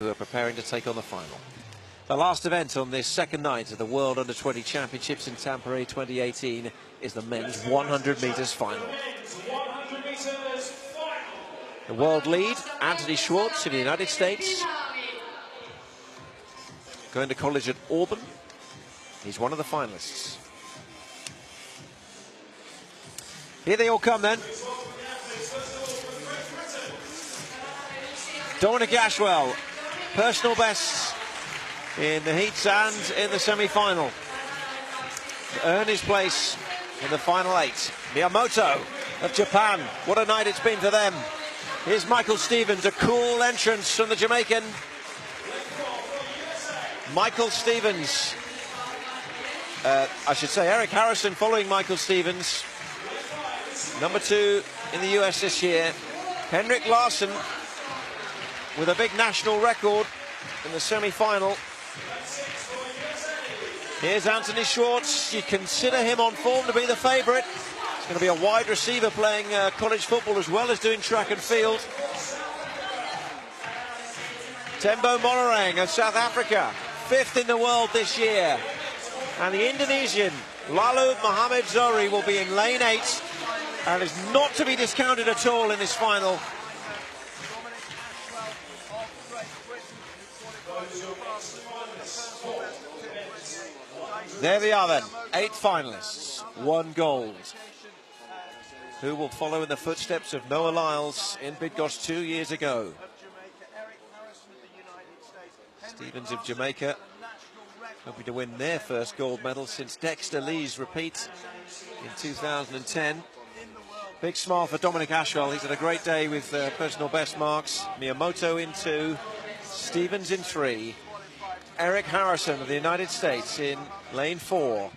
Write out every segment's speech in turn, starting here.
who are preparing to take on the final. The last event on this second night of the World Under-20 Championships in Tampere 2018 is the men's 100 metres final. The world lead, Anthony Schwartz in the United States, going to college at Auburn. He's one of the finalists. Here they all come then. Dominic Ashwell, personal bests in the heats and in the semi-final, to earn his place in the final 8. Miyamoto of Japan, what a night it's been for them. Here's Michael Stevens, a cool entrance from the Jamaican. Michael Stevens, I should say Eric Harrison following Michael Stevens, number 2 in the US this year. Henrik Larsson with a big national record in the semi-final. Here's Anthony Schwartz. You consider him on form to be the favourite. He's going to be a wide receiver playing college football as well as doing track and field. Tembo Monorang of South Africa, 5th in the world this year. And the Indonesian Lalu Mohammad Zohri will be in lane 8 and is not to be discounted at all in this final. There they are then, 8 finalists, 1 gold. Who will follow in the footsteps of Noah Lyles in Bydgoszcz 2 years ago? Stevens of Jamaica, hoping to win their first gold medal since Dexter Lee's repeat in 2010. Big smile for Dominic Ashwell. He's had a great day with personal best marks. Miyamoto in 2, Stevens in 3. Eric Harrison of the United States in lane 4.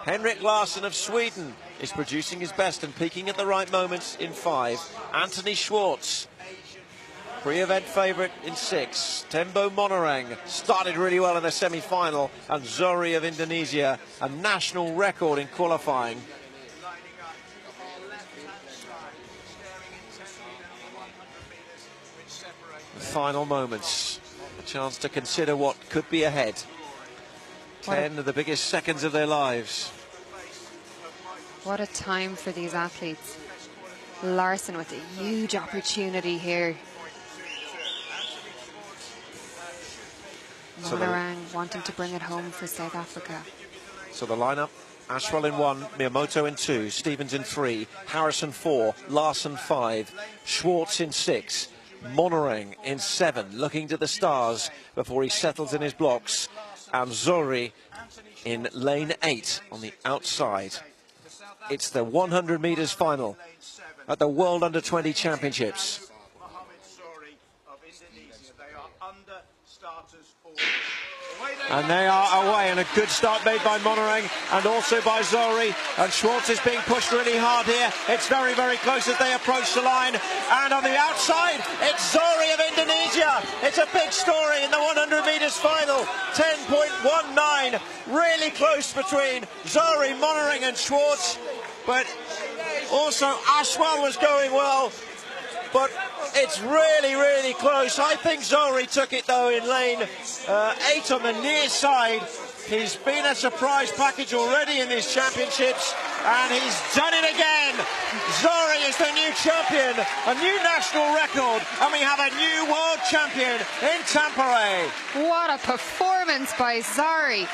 Henrik Larsson of Sweden is producing his best and peaking at the right moments in 5. Anthony Schwartz, pre-event favourite in 6. Tembo Monorang started really well in the semi-final. And Zohri of Indonesia, a national record in qualifying. The final moments. A chance to consider what could be ahead. 10 of the biggest seconds of their lives. What a time for these athletes. Larsson with a huge opportunity here. Monorang wanting to bring it home for South Africa. So the lineup: Ashwell in 1, Miyamoto in 2, Stevens in 3, Harrison 4, Larsson 5, Schwartz in 6, Monorang in 7, looking to the stars before he settles in his blocks, and Zohri in lane 8 on the outside. It's the 100 metres final at the World Under-20 Championships. And they are away, and a good start made by Monorang and also by Zohri. And Schwartz is being pushed really hard here. It's very, very close as they approach the line. And on the outside, it's Zohri of Indonesia. It's a big story in the 100 metres final. 10.19, really close between Zohri, Monorang and Schwartz. But also Ashwell was going well. But it's really, really close. I think Zohri took it, though, in lane 8 on the near side. He's been a surprise package already in these championships, and he's done it again. Zohri is the new champion, a new national record, and we have a new world champion in Tampere. What a performance by Zohri.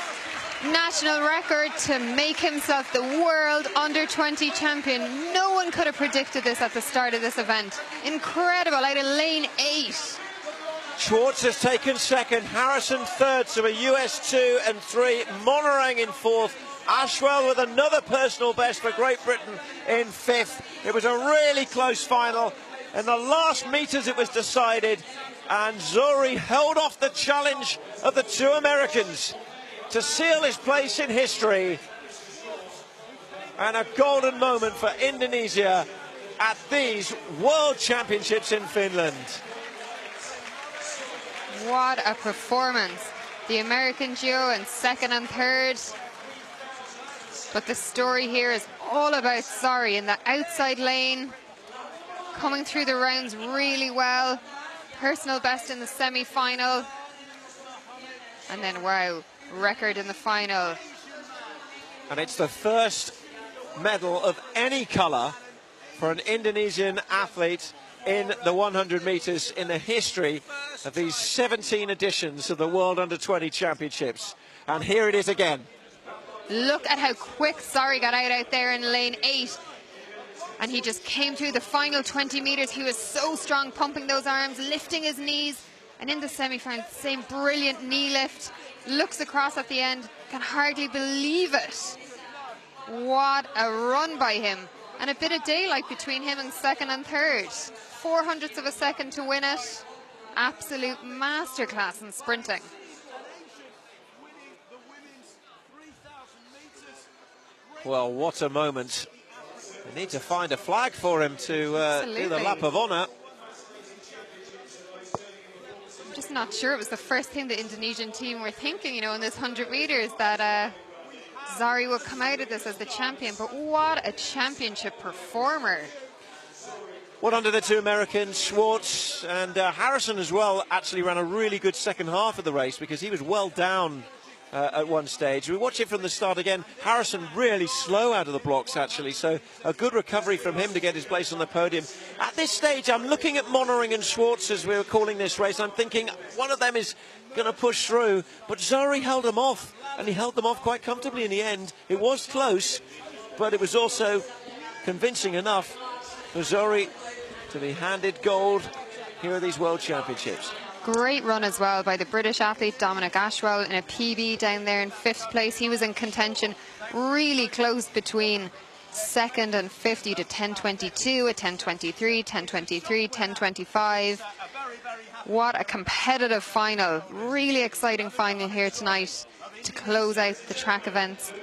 National record to make himself the world under-20 champion. No one could have predicted this at the start of this event. Incredible, out of lane 8. Schwartz has taken 2nd, Harrison 3rd, so a US 2 and 3, Monorang in 4th, Ashwell with another personal best for Great Britain in 5th. It was a really close final. In the last metres it was decided, and Zohri held off the challenge of the 2 Americans to seal his place in history, and a golden moment for Indonesia at these World Championships in Finland. What a performance. The American duo in 2nd and 3rd. But the story here is all about Zohri in the outside lane, coming through the rounds really well, personal best in the semi-final. And then, wow, record in the final. And it's the first medal of any colour for an Indonesian athlete in the 100 metres in the history of these 17 editions of the World Under-20 Championships. And here it is again. Look at how quick Zohri got out there in lane 8. And he just came through the final 20 metres. He was so strong, pumping those arms, lifting his knees. And in the semi-final, same brilliant knee lift. Looks across at the end, can hardly believe it. What a run by him. And a bit of daylight between him and second and third. 0.04 of a second to win it. Absolute masterclass in sprinting. Well, what a moment. We need to find a flag for him to do the lap of honour. I'm just not sure it was the first thing the Indonesian team were thinking, you know, in this 100 metres, that Zohri would come out of this as the champion. But what a championship performer. What under the two Americans, Schwartz and Harrison as well, actually ran a really good second half of the race, because he was well down at one stage. We watch it from the start again. Harrison really slow out of the blocks, actually, so a good recovery from him to get his place on the podium. At this stage, I'm looking at Monoring and Schwartz as we were calling this race. I'm thinking one of them is going to push through, but Zohri held them off, and he held them off quite comfortably in the end. It was close, but it was also convincing enough for Zohri to be handed gold here at these World Championships. Great run as well by the British athlete Dominic Ashwell in a PB down there in 5th place. He was in contention, really close between second and 50 to 10.22, a 10.23, 10.23, 10.25. What a competitive final. Really exciting final here tonight to close out the track events.